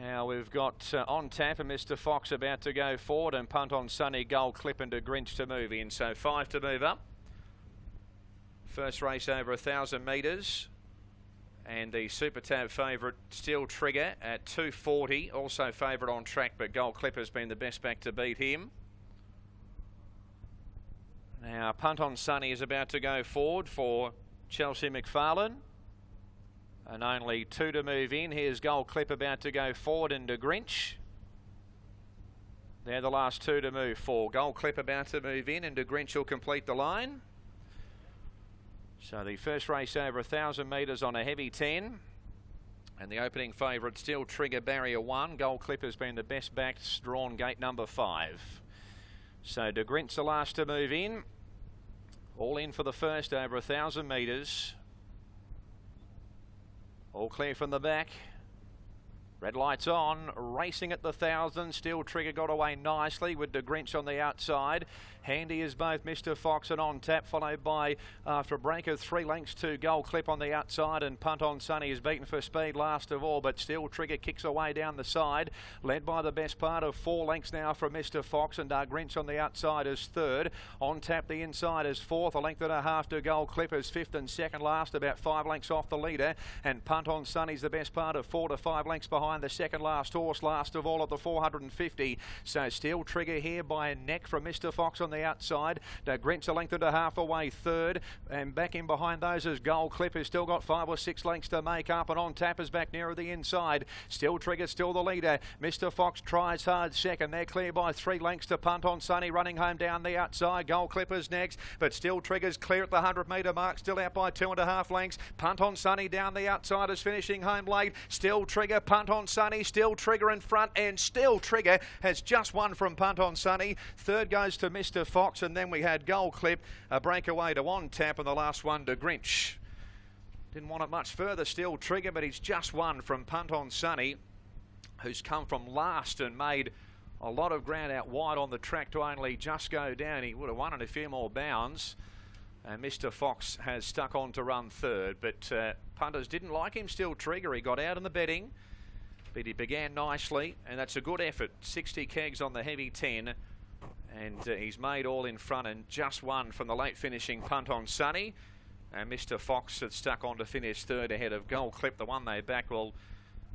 Now we've got on tap and Mr. Fox about to go forward, and punt on Sunny, Gold Clip and De Grinch to move in. So 5 to move up. First race over 1,000 metres. And the Super Tab favourite, Steel Trigger, at 240. Also favourite on track, but Gold Clip has been the best back to beat him. Now, punt on Sunny is about to go forward for Chelsea McFarlane. And only 2 to move in. Here's Gold Clip about to go forward, and De Grinch. They're the last 2 to move for. Gold Clip about to move in, and De Grinch will complete the line. So the first race over 1,000 metres on a heavy 10. And the opening favourite, Steel Trigger, barrier 1. Gold Clip has been the best backed, drawn gate number 5. So De Grinch the last to move in. All in for the first over 1,000 metres. All clear from the back. Red lights on, racing at the 1,000. Steel Trigger got away nicely with De Grinch on the outside. Handy is both Mr. Fox and On Tap, followed by, after a break of 3 lengths, to Gold Clip on the outside, and Punt on Sunny is beaten for speed last of all, but Steel Trigger kicks away down the side, led by the best part of 4 lengths now from Mr. Fox, and De Grinch on the outside is 3rd. On Tap the inside is 4th, a length and a half to Gold Clip is 5th and 2nd last, about 5 lengths off the leader, and Punt on Sunny's the best part of 4 to 5 lengths behind the second last horse, last of all at the 450. So Steel Trigger here by a neck from Mr. Fox on the outside. De Grinch a length and a half away 3rd, and back in behind those is Gold Clip, who's still got 5 or 6 lengths to make up, and On Tap is back nearer the inside. Steel Trigger still the leader. Mr. Fox tries hard second. They're clear by 3 lengths to Punt on Sunny, running home down the outside. Gold Clipper's next, but Steel Trigger's clear at the 100-metre mark, still out by 2.5 lengths. Punt on Sunny down the outside is finishing home late. Steel Trigger, Punt on Sunny, Steel Trigger in front, and Steel Trigger has just won from Punt on Sunny. 3rd goes to Mr. Fox, and then we had Gold Clip, a breakaway to On Tap, and the last one De Grinch. Didn't want it much further, Steel Trigger, but he's just won from Punt on Sunny, who's come from last and made a lot of ground out wide on the track to only just go down. He would have won in a few more bounds. And Mr. Fox has stuck on to run 3rd, but punters didn't like him, Steel Trigger. He got out in the betting, but he began nicely, and that's a good effort. 60 kegs on the heavy 10, and he's made all in front and just won from the late finishing Punt on Sunny. And Mr. Fox had stuck on to finish 3rd ahead of Gold Clip, the one they back. Well,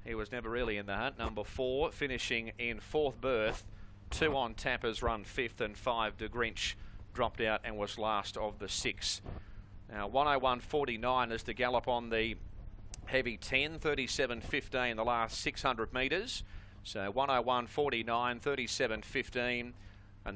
he was never really in the hunt. Number 4, finishing in 4th berth. 2 On Tap has run 5th, and 5 De Grinch dropped out and was last of the 6. Now 101.49 is the gallop on the heavy 10, 37.15 the last 600 metres. So 101.49, 37.15.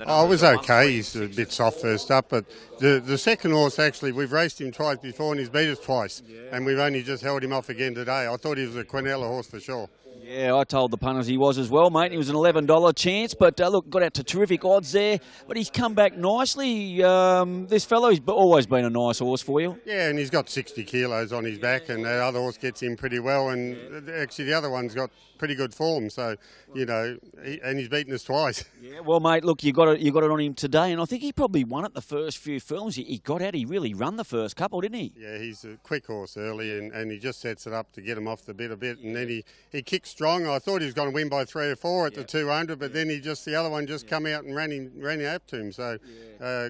Oh, it was okay. He's a bit soft first up, but the second horse, actually, we've raced him twice before and he's beat us twice. Yeah. And we've only just held him off again today. I thought he was a Quinella horse for sure. Yeah, I told the punters he was as well, mate. He was an $11 chance, but look, got out to terrific odds there. But he's come back nicely. This fellow's always been a nice horse for you. Yeah, and he's got 60 kilos on his back, and the other horse gets him pretty well. And actually, the other one's got pretty good form. So, you know, and he's beaten us twice. Yeah, well, mate, look, you got it on him today, and I think he probably won it the first few films. He got out. He really run the first couple, didn't he? Yeah, he's a quick horse early, and he just sets it up to get him off the bit a bit, and then he kicks strong. I thought he was going to win by 3 or 4 at the 200, but then the other one just come out and ran up to him. So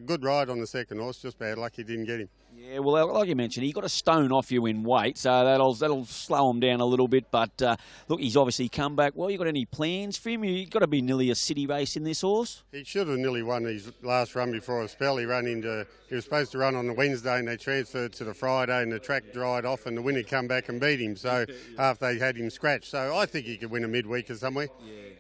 good ride on the second horse, just bad luck he didn't get him. Yeah, well, like you mentioned, he got a stone off you in weight, so that'll slow him down a little bit. But look, he's obviously come back well. You got any plans for him? You've got to be nearly a city race in this horse. He should have nearly won his last run before a spell. He was supposed to run on the Wednesday, and they transferred to the Friday, and the track dried off, and the winner come back and beat him. So after they had him scratched, so I think he could win a midweek or somewhere.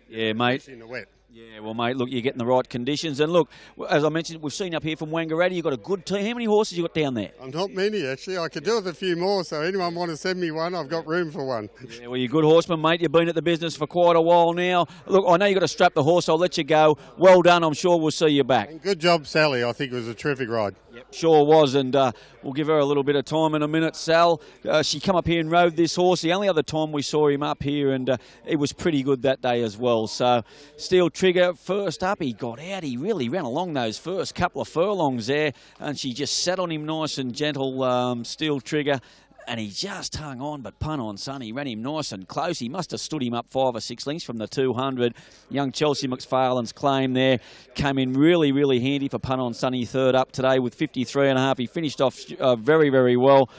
Yeah, mate. In the wet. Yeah, well, mate, look, you're getting the right conditions. And look, as I mentioned, we've seen up here from Wangaratta, you've got a good team. How many horses you got down there? Not many, actually. I could do with a few more, so anyone want to send me one, I've got room for one. Yeah, well, you're a good horseman, mate. You've been at the business for quite a while now. Look, I know you've got to strap the horse, so I'll let you go. Well done. I'm sure we'll see you back. And good job, Sally. I think it was a terrific ride. Yep, sure was, and we'll give her a little bit of time in a minute. Sal, she come up here and rode this horse. The only other time we saw him up here, and it was pretty good that day as well. So Steel Trigger first up, he got out. He really ran along those first couple of furlongs there, and she just sat on him nice and gentle, Steel Trigger. And he just hung on, but Pun on Sunny ran him nice and close. He must have stood him up 5 or 6 lengths from the 200. Young Chelsea McFarlane's claim there came in really, really handy for Pun on Sunny, third up today with 53.5. He finished off very, very well.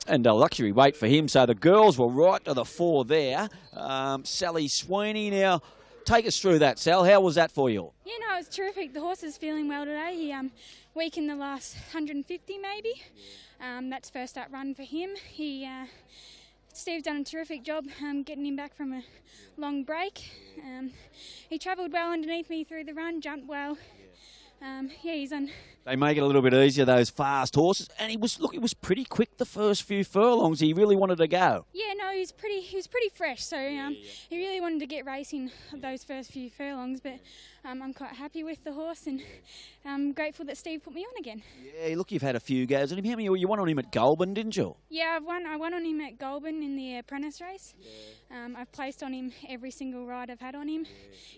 And a luxury weight for him. So the girls were right to the fore there. Sally Sweeney now. Take us through that, Sal. How was that for you? Yeah, no, it was terrific. The horse is feeling well today. He weakened the last 150 maybe. That's first up run for him. Steve's done a terrific job getting him back from a long break. He travelled well underneath me through the run, jumped well. He's on. They make it a little bit easier, those fast horses. And he was pretty quick the first few furlongs. He really wanted to go. Yeah, no, he was pretty fresh. So he really wanted to get racing those first few furlongs. But I'm quite happy with the horse, and I'm grateful that Steve put me on again. Yeah, look, you've had a few goes on him. How many you won on him at Goulburn, didn't you? Yeah, I won on him at Goulburn in the apprentice race. I've placed on him every single ride I've had on him.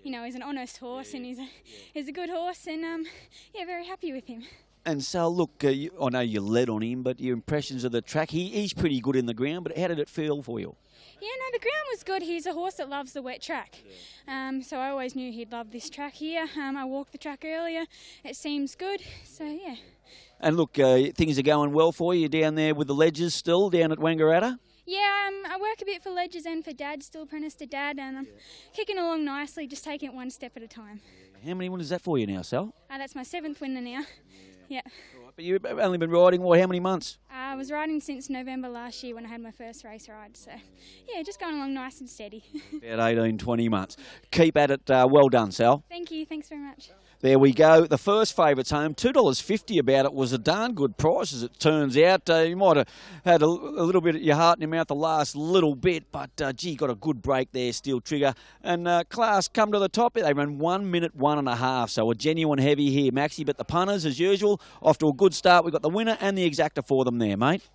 You know, he's an honest horse, and he's a good horse, and very happy with him. And so, look, I know you led on him, but your impressions of the track, he's pretty good in the ground, but how did it feel for you? Yeah, no, the ground was good. He's a horse that loves the wet track. So I always knew he'd love this track here. I walked the track earlier. It seems good, so yeah. And look, things are going well for you down there with the ledges still, down at Wangaratta? Yeah, I work a bit for ledges and for Dad, still apprentice to Dad, and I'm kicking along nicely, just taking it one step at a time. How many winners is that for you now, Sal? That's my 7th winner now. Yeah. Right, but you've only been riding, how many months? I was riding since November last year when I had my first race ride. So, yeah, just going along nice and steady. About 18, 20 months. Keep at it. Well done, Sal. Thank you. Thanks very much. There we go. The first favourite's home. $2.50 about it was a darn good price, as it turns out. You might have had a little bit of your heart in your mouth the last little bit, but, gee, got a good break there, Steel Trigger. And class come to the top. They ran 1 minute, 1.5, so a genuine heavy here, Maxie. But the punters, as usual, off to a good start. We've got the winner and the exacta for them there, mate.